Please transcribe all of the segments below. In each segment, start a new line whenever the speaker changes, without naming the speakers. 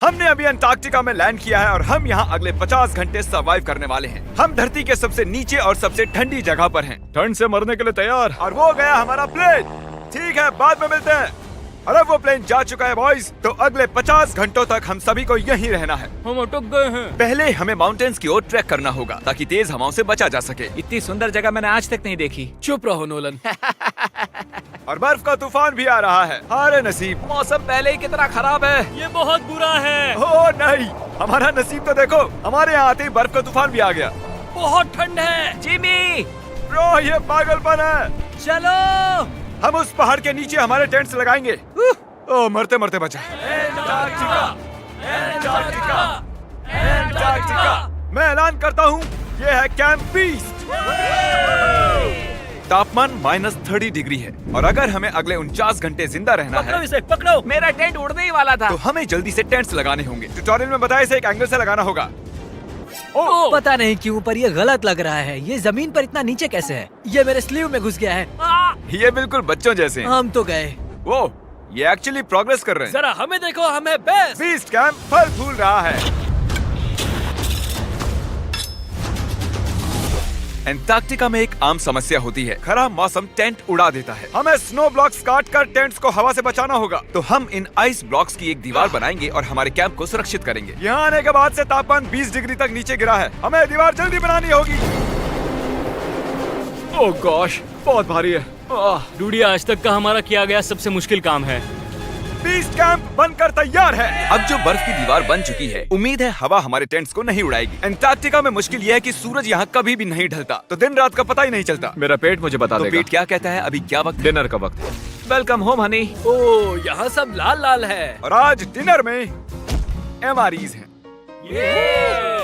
हमने अभी अंटार्कटिका में लैंड किया है और हम यहाँ अगले 50 घंटे सर्वाइव करने वाले हैं। हम धरती के सबसे नीचे और सबसे ठंडी जगह पर हैं। ठंड से मरने के लिए तैयार। और वो गया हमारा प्लेन। ठीक है, बाद में मिलते हैं। और अब वो प्लेन जा चुका है बॉयज। तो अगले 50 घंटों तक हम सभी को यहीं रहना है।
हम अटक गए हैं।
पहले हमें माउंटेन्स की ओर ट्रैक करना होगा ताकि तेज हवाओं से बचा जा सके।
इतनी सुंदर जगह मैंने आज तक नहीं देखी।
चुप रहो नोलन।
और बर्फ का तूफान भी आ रहा है। अरे नसीब,
मौसम पहले ही कितना खराब है। ये बहुत बुरा है।
ओ नहीं, हमारा नसीब तो देखो, हमारे यहाँ आते ही बर्फ का तूफान भी आ गया।
बहुत ठंड है। जिमी,
ब्रो ये पागलपन है।
चलो।
हम उस पहाड़ के नीचे हमारे टेंट्स लगाएंगे। ओ मरते मरते बचा। मैं ऐलान करता हूँ, ये है कैंप बीस्ट। तापमान -30 डिग्री है और अगर हमें अगले 49 घंटे जिंदा रहना है,
इसे पकड़ो। मेरा टेंट उड़ने ही वाला था।
तो हमें जल्दी से टेंट्स लगाने होंगे। ट्यूटोरियल में बताया इसे एक एंगल से लगाना होगा।
पता नहीं क्यों पर ये गलत लग रहा है। ये जमीन पर इतना नीचे कैसे है? ये मेरे स्लीव में घुस गया है।
ये बिल्कुल बच्चों जैसे हैं।
हम तो गए।
वो ये एक्चुअली प्रोग्रेस कर रहे हैं।
जरा हमें देखो, हमें बेस्ट।
बीस्ट कैंप फल फूल रहा है। एंटार्कटिका में एक आम समस्या होती है, खराब मौसम टेंट उड़ा देता है। हमें स्नो ब्लॉक्स काट कर टेंट्स को हवा से बचाना होगा। तो हम इन आइस ब्लॉक्स की एक दीवार बनाएंगे और हमारे कैंप को सुरक्षित करेंगे। यहाँ आने के बाद से तापमान 20 डिग्री तक नीचे गिरा है। हमें दीवार जल्दी बनानी होगी।
ओह गॉश, बहुत भारी है। डूडी, आज तक का हमारा किया गया सबसे मुश्किल काम है।
बीस्ट कैंप बनकर तैयार है। अब जो बर्फ की दीवार बन चुकी है, उम्मीद है हवा हमारे टेंट्स को नहीं उड़ाएगी। एंटार्कटिका में मुश्किल यह है कि सूरज यहाँ कभी भी नहीं ढलता, तो दिन रात का पता ही नहीं चलता।
मेरा पेट मुझे बता
तो
देगा।
पेट क्या कहता है? अभी क्या वक्त है?
डिनर का वक्त है। Welcome home Honey.
ओह, यहाँ सब लाल लाल है।
और आज डिनर में MREs हैं।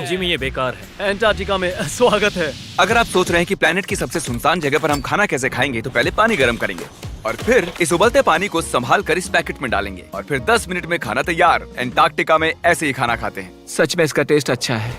जिमी, ये बेकार है। एंटार्कटिका में स्वागत है।
अगर आप सोच रहे हैं कि प्लेनेट की सबसे सुनसान जगह पर हम खाना कैसे खाएंगे, तो पहले पानी गर्म करेंगे और फिर इस उबलते पानी को संभाल कर इस पैकेट में डालेंगे और फिर 10 मिनट में खाना तैयार। एंटार्कटिका में ऐसे ही खाना खाते हैं।
सच में इसका टेस्ट अच्छा है।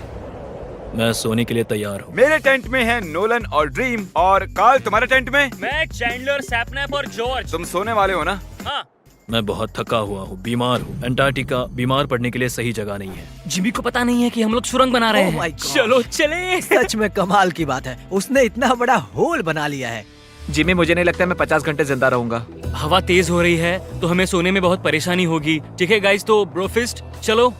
मैं सोने के लिए तैयार हूँ।
मेरे टेंट में है नोलन और ड्रीम। और कार्ल, तुम्हारे टेंट में?
मैं, चैंडलर, सैपनैप और जॉर्ज।
तुम सोने वाले हो ना?
हाँ। मैं बहुत थका हुआ हूँ, बीमार हूँ। एंटार्कटिका बीमार पड़ने के लिए सही जगह नहीं है। जिमी को पता नहीं है कि हम लोग सुरंग बना रहे
Oh my
हैं।
God.
चलो चले।
सच में कमाल की बात है, उसने इतना बड़ा होल बना लिया है।
जिमी, मुझे नहीं लगता मैं 50 घंटे जिंदा रहूंगा।
हवा तेज हो रही है तो हमें सोने में बहुत परेशानी होगी। ठीक है गाइस, तो ब्रोफिस्ट चलो।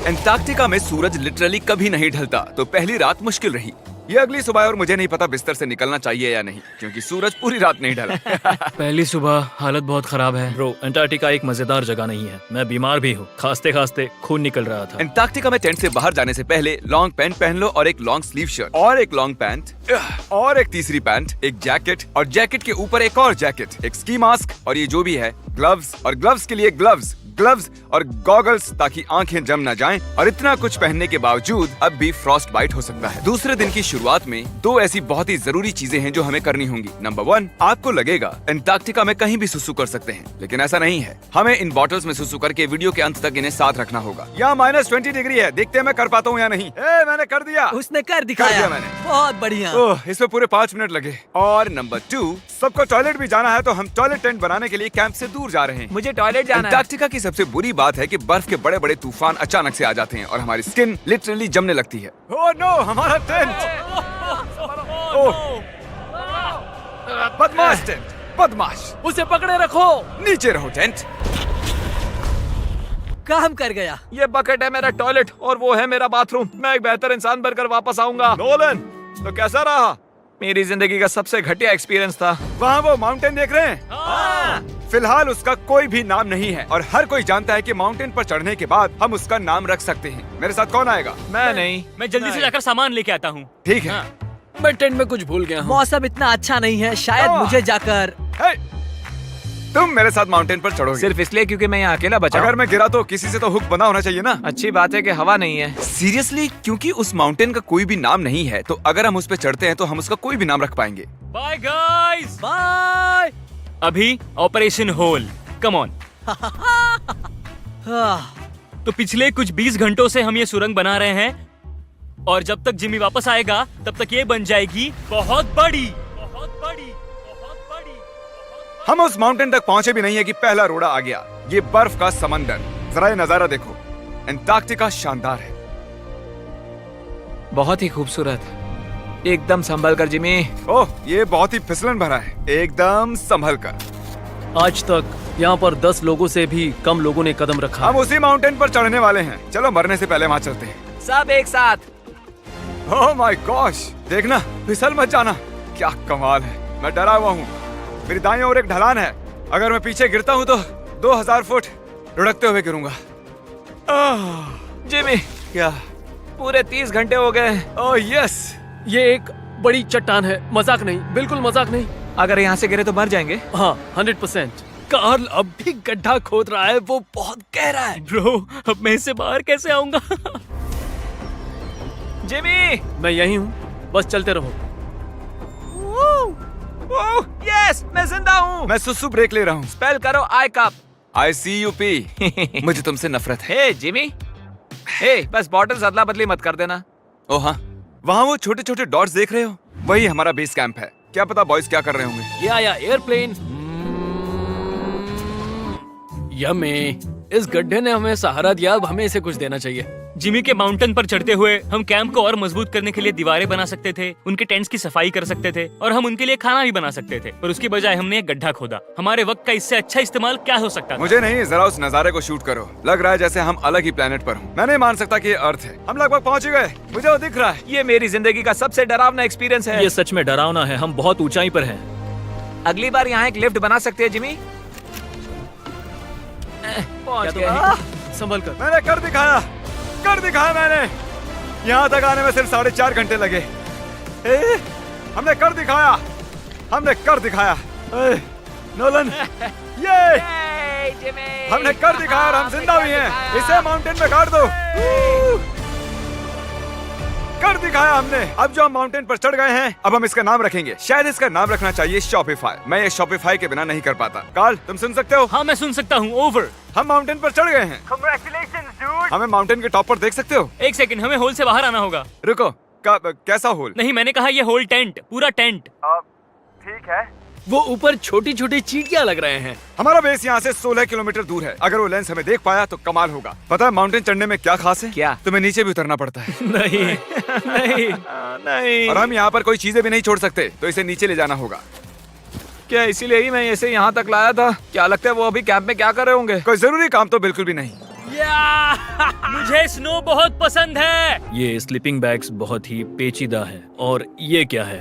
एंटार्कटिका में सूरज लिटरली कभी नहीं ढलता, तो पहली रात मुश्किल रही। ये अगली सुबह और मुझे नहीं पता बिस्तर से निकलना चाहिए या नहीं, क्योंकि सूरज पूरी रात नहीं ढला।
पहली सुबह हालत बहुत खराब है। ब्रो, एंटार्कटिका एक मजेदार जगह नहीं है। मैं बीमार भी हूँ, खांसते खांसते खून निकल रहा था।
एंटार्कटिका में टेंट से बाहर जाने से पहले लॉन्ग पैंट पहन लो और एक लॉन्ग स्लीव शर्ट और एक लॉन्ग पैंट और एक तीसरी पैंट, एक जैकेट और जैकेट के ऊपर एक और जैकेट, एक स्की मास्क और ये जो भी है ग्लव्स और ग्लव्स के लिए ग्लव्स और गॉगल्स ताकि आंखें जम न जाएं। और इतना कुछ पहनने के बावजूद अब भी फ्रॉस्ट बाइट हो सकता है। दूसरे दिन की शुरुआत में 2 ऐसी बहुत ही जरूरी चीजें हैं जो हमें करनी होंगी। नंबर 1, आपको लगेगा एंटार्कटिका में कहीं भी सुसु कर सकते हैं, लेकिन ऐसा नहीं है। हमें इन बॉटल्स में सुसु करके वीडियो के अंत तक इन्हें साथ रखना होगा। यहाँ -20 डिग्री है, देखते हैं मैं कर पाता हूँ या नहीं। मैंने कर दिया।
उसने कर दिखाया।
दिया मैंने।
बहुत बढ़िया।
ओह, इसमें पूरे 5 मिनट लगे। और नंबर 2, सबको टॉयलेट भी जाना है, तो हम टॉयलेट टेंट बनाने के लिए कैंप से दूर जा रहे हैं।
मुझे टॉयलेट जाना है।
एंटार्कटिका की सबसे बुरी बात है कि बर्फ के बड़े बड़े तूफान अचानक से आ जाते हैं और हमारी स्किन लिटरली जमने लगती है। ओह नो, हमारा टेंट। बदमाश टेंट, बदमाश।
उसे पकड़े रखो।
नीचे रहो टेंट।
काम कर गया।
ये बकेट है मेरा टॉयलेट और वो है मेरा बाथरूम। मैं एक बेहतर इंसान बनकर वापस आऊंगा।
नोलन, तो कैसा रहा?
मेरी जिंदगी का सबसे घटिया एक्सपीरियंस था।
वहाँ वो माउंटेन देख रहे हैं?
हाँ।
फिलहाल उसका कोई भी नाम नहीं है और हर कोई जानता है कि माउंटेन पर चढ़ने के बाद हम उसका नाम रख सकते हैं। मेरे साथ कौन आएगा?
मैं नहीं।
मैं जल्दी से जाकर सामान लेके आता हूँ।
ठीक है।
मैं टेंट में कुछ भूल गया हूँ।
मौसम इतना अच्छा नहीं है, शायद मुझे जाकर।
हे, तुम मेरे साथ माउंटेन पर चढ़ोगे
सिर्फ इसलिए क्योंकि मैं यहाँ अकेला बचा।
अगर मैं गिरा तो किसी से तो हुक बंधा होना चाहिए ना।
अच्छी बात है कि हवा नहीं है।
सीरियसली, क्योंकि उस माउंटेन का कोई भी नाम नहीं है, तो अगर हम उस पे चढ़ते हैं तो हम उसका कोई भी नाम रख पाएंगे।
Bye guys.
बाय।
अभी ऑपरेशन होल, कम ऑन। तो पिछले कुछ 20 घंटों से हम ये सुरंग बना रहे हैं और जब तक जिमी वापस आएगा तब तक ये बन जाएगी बहुत बड़ी, बहुत बड़ी, बहुत बड़ी।
हम उस माउंटेन तक पहुंचे भी नहीं है कि पहला रोड़ा आ गया। ये बर्फ का समंदर, जरा ये नजारा देखो। एंटार्क्टिका शानदार है।
बहुत ही खूबसूरत, एकदम संभल कर जिमी।
ओह, ये बहुत ही फिसलन भरा है, एकदम संभल कर।
आज तक यहाँ पर 10 लोगों से भी कम लोगों ने कदम रखा
हम
है।
उसी माउंटेन पर चढ़ने वाले हैं। चलो मरने से पहले वहाँ चलते हैं।
सब एक साथ।
ओह माय गॉश, देखना, फिसल मत जाना। क्या कमाल है। मैं डरा हुआ हूँ। मेरी दाईं ओर एक ढलान है। अगर मैं पीछे गिरता हूँ तो 2000 फुट लुढ़कते हुए गिरूंगा।
जिमी,
क्या?
पूरे 30 घंटे हो गए।
Oh yes.
ये एक बड़ी चट्टान है, मजाक नहीं, बिल्कुल मजाक नहीं।
अगर यहाँ से गिरे तो मर जाएंगे।
हाँ, 100%। कार्ल अब भी गड्ढा खोद रहा है, वो बहुत गहरा है।
ब्रो, अब मैं इससे बाहर कैसे आऊंगा?
जिमी,
मैं यही हूँ, बस चलते रहो।
यस, मैं जिंदा हूँ।
मैं सुसु ब्रेक ले रहा हूँ।
स्पेल करो आई कप।
ICUP। मुझे तुमसे नफरत है।
हे जिमी, हे बस बॉटल्स अदला बदली मत कर देना।
ओह हाँ, वहाँ वो छोटे छोटे डॉट्स देख रहे हो? वही हमारा बेस कैंप है। क्या पता बॉयज क्या कर रहे होंगे।
ये आया एयरप्लेन। यम्मी, इस गड्ढे ने हमें सहारा दिया, अब हमें इसे कुछ देना चाहिए।
जिमी के माउंटेन पर चढ़ते हुए हम कैंप को और मजबूत करने के लिए दीवारें बना सकते थे, उनके टेंट्स की सफाई कर सकते थे और हम उनके लिए खाना भी बना सकते थे, पर उसकी बजाय हमने एक गड्ढा खोदा। हमारे वक्त का इससे अच्छा इस्तेमाल क्या हो सकता था?
मुझे नहीं, जरा उस नजारे को शूट करो। लग रहा है जैसे हम अलग ही प्लेनेट पर हूँ। मैं नहीं मान सकता कि ये अर्थ है। हम लगभग पहुँच गए। मुझे वो दिख रहा है।
ये मेरी जिंदगी का सबसे डरावना एक्सपीरियंस है।
ये सच में डरावना है, हम बहुत ऊंचाई पर हैं।
अगली बार यहाँ एक लिफ्ट बना सकते हैं जिमी। पहुंच
क्या
गए।
तुम संभल कर।
मैंने कर दिखाया, कर दिखाया मैंने। यहाँ तक आने में सिर्फ 4.5 घंटे लगे। हमने कर दिखाया, हमने कर दिखाया। नोलन, ये
जिमी,
हमने कर दिखाया और हम जिंदा भी हैं। इसे माउंटेन में गाड़ दो। कर दिखाया हमने। अब जो हम माउंटेन पर चढ़ गए हैं, अब हम इसका नाम रखेंगे। शायद इसका नाम रखना चाहिए शॉपिफाई। मैं ये शॉपिफाई के बिना नहीं कर पाता। कार्ल, तुम सुन सकते हो?
हाँ, मैं सुन सकता हूँ। ओवर।
हम माउंटेन पर चढ़ गए हैं।
Congratulations, dude।
हमें माउंटेन के टॉप पर देख सकते हो?
एक सेकंड, हमें होल से बाहर आना होगा।
रुको, कैसा होल?
नहीं, मैंने कहा ये होल टेंट, पूरा टेंट।
ठीक है।
वो ऊपर छोटी छोटी चींटियां लग रहे हैं।
हमारा बेस यहाँ से 16 किलोमीटर दूर है। अगर वो लेंस हमें देख पाया तो कमाल होगा। पता है माउंटेन चढ़ने में क्या खास है?
क्या?
तुम्हें नीचे भी उतरना पड़ता है।
नहीं नहीं,
नहीं।
और हम यहाँ पर कोई चीजें भी नहीं छोड़ सकते, तो इसे नीचे ले जाना होगा।
क्या इसीलिए ही मैं इसे यहाँ तक लाया था? क्या लगता है वो अभी कैंप में क्या कर रहे होंगे?
कोई जरूरी काम तो बिल्कुल भी नहीं।
मुझे स्नो बहुत पसंद है।
ये स्लीपिंग बैग्स बहुत ही पेचीदा है। और ये क्या है?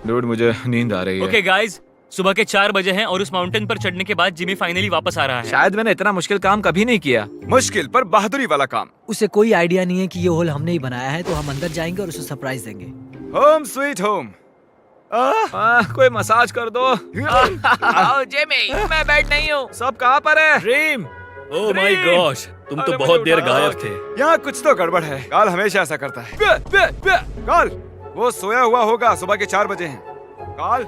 डूड, मुझे नींद आ रही है।
ओके गाइज, सुबह के 4 बजे हैं और उस माउंटेन पर चढ़ने के बाद जिमी फाइनली वापस आ रहा है।
शायद मैंने इतना मुश्किल काम कभी नहीं किया।
मुश्किल पर बहादुरी वाला काम।
उसे कोई आइडिया नहीं है कि ये होल हमने ही बनाया है, तो हम अंदर जाएंगे और उसे सरप्राइज देंगे।
Home sweet home.
कोई मसाज कर दो। आओ जिमी, मैं बैठ नहीं हूँ। सब कहाँ पर है?
ड्रीम, ओह माय गॉश, तुम तो बहुत देर गायब थे।
यहाँ कुछ तो गड़बड़ है। काल हमेशा ऐसा करता है। काल, वो सोया हुआ होगा। सुबह के 4 बजे हैं। काल,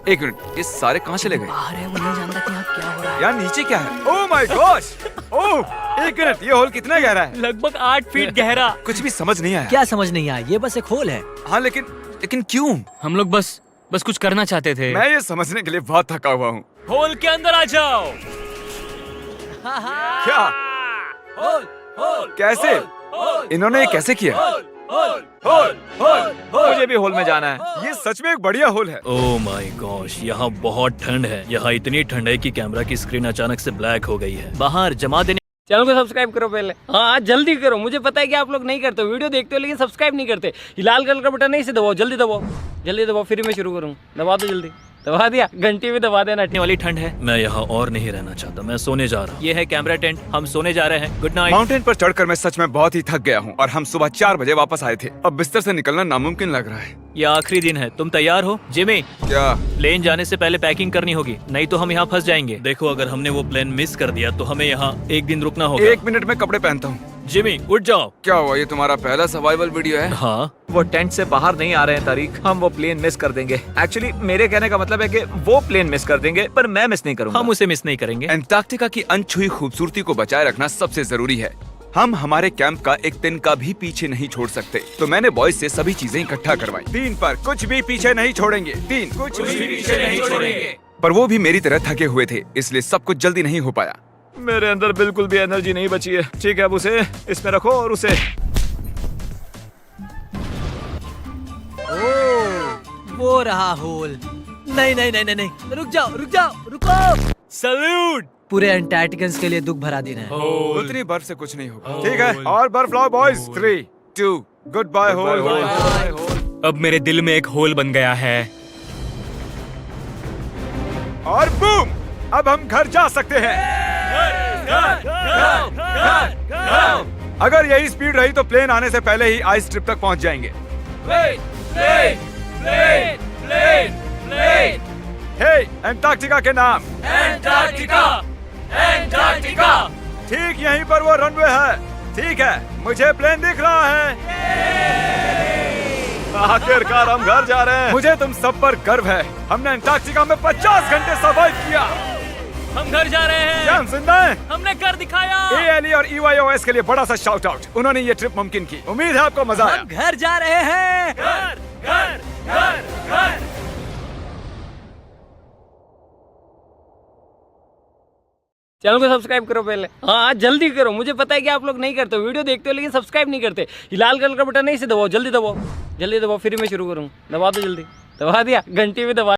एक मिनट, ये सारे कहाँ चले गए?
बाहर है, वो नहीं जानता कि यहाँ क्या हो रहा है।
यार नीचे क्या है? Oh my gosh! ओह, एक मिनट, ये होल कितना गहरा है?
लगभग 8 फीट गहरा।
कुछ भी समझ नहीं आया।
क्या समझ नहीं आया? ये बस एक होल है।
हाँ, लेकिन क्यों?
हम लोग बस कुछ करना चाहते थे।
मैं ये समझने के लिए बहुत थका हुआ हूँ।
होल के अंदर आ जाओ।
क्या? कैसे? इन्होंने ये कैसे किया?
मुझे भी होल में जाना है।
ये सच में एक बढ़िया होल है।
ओह माय गॉश, यहाँ बहुत ठंड है। यहाँ इतनी ठंड है कि कैमरा की स्क्रीन अचानक से ब्लैक हो गई है। बाहर जमा देने।
चैनल को सब्सक्राइब करो पहले। हाँ, जल्दी करो। मुझे पता है कि आप लोग नहीं करते हो, वीडियो देखते हो लेकिन सब्सक्राइब नहीं करते। ये लाल कलर का बटन नहीं, इसे दबाओ, जल्दी दबाओ, जल्दी दबाओ, फिर मैं शुरू करूँ। दबा दो जल्दी। दबा दिया, घंटी भी दबा देना।
इतनी वाली ठंड है, मैं यहाँ और नहीं रहना चाहता। मैं सोने जा रहा हूँ। ये है कैमरा टेंट, हम सोने जा रहे हैं। Good night.
माउंटेन पर चढ़कर मैं सच में बहुत ही थक गया हूँ और हम सुबह 4 बजे वापस आए थे। अब बिस्तर से निकलना नामुमकिन लग रहा है।
ये आखिरी दिन है, तुम तैयार हो? जिमी,
क्या?
प्लेन जाने से पहले पैकिंग करनी होगी, नहीं तो हम यहाँ फंस जाएंगे। देखो, अगर हमने वो प्लेन मिस कर दिया तो हमें यहाँ एक दिन रुकना होगा।
1 मिनट में कपड़े पहनता हूँ।
जिमी, उठ जाओ।
क्या हुआ? ये तुम्हारा पहला सर्वाइवल वीडियो है?
हाँ,
वो टेंट से बाहर नहीं आ रहे हैं तारीख। हम वो प्लेन मिस कर देंगे। एक्चुअली मेरे कहने का मतलब है कि वो प्लेन मिस कर देंगे, पर मैं मिस नहीं करूंगा।
हम उसे मिस नहीं करेंगे।
एंटार्क्टिका की अनछुई खूबसूरती को बचाए रखना सबसे जरूरी है। हम हमारे कैंप का एक दिन का भी पीछे नहीं छोड़ सकते, तो मैंने बॉयज से सभी चीजें इकट्ठा करवाई। 3 पर कुछ भी पीछे नहीं छोड़ेंगे। 3 कुछ भी पीछे नहीं छोड़ेंगे। पर वो भी मेरी तरह थके हुए थे, इसलिए सब कुछ जल्दी नहीं हो पाया।
मेरे अंदर बिल्कुल भी एनर्जी नहीं बची है। ठीक है, अब उसे इसमें रखो और उसे
वो रहा होल। नहीं नहीं नहीं नहीं नहीं, रुक जाओ रुक जाओ रुको।
सल्यूट।
पूरे अंटार्कटिकन्स के लिए दुख भरा दिन है।
उतनी बर्फ से कुछ नहीं होगा। ठीक है, और बर्फ लाओ बॉयज। 3, 2, good bye whole.
अब मेरे दिल में एक होल बन गया है।
और बूम, अब हम घर जा सकते हैं। अगर यही स्पीड रही तो प्लेन आने से पहले ही आइस स्ट्रिप तक पहुंच जाएंगे। हे, अंटार्कटिका के नाम।
एंटार्क्टिका।
ठीक यहीं पर वो रनवे है। ठीक है, मुझे प्लेन दिख रहा है।
आखिरकार हम घर जा रहे हैं।
मुझे तुम सब पर गर्व है। हमने अंटार्कटिका में 50 घंटे सर्वाइव किया।
हम घर जा रहे हैं।
क्या हम जिंदा हैं?
हमने कर दिखाया।
ALE और EYOS के लिए बड़ा सा शाउट आउट। उन्होंने ये ट्रिप मुमकिन की। उम्मीद है आपको मजा आया।
हम घर जा रहे हैं।
घर घर घर घर।
चैनल को सब्सक्राइब करो पहले। हाँ जल्दी करो, मुझे पता है कि आप लोग नहीं करते हो, वीडियो देखते हो लेकिन सब्सक्राइब नहीं करते। ये लाल कलर का बटन नहीं से दबाओ, जल्दी दबाओ, जल्दी दबाओ, फिर मैं शुरू करूँ। दबा दो जल्दी, दबा दिया, घंटी भी दबा।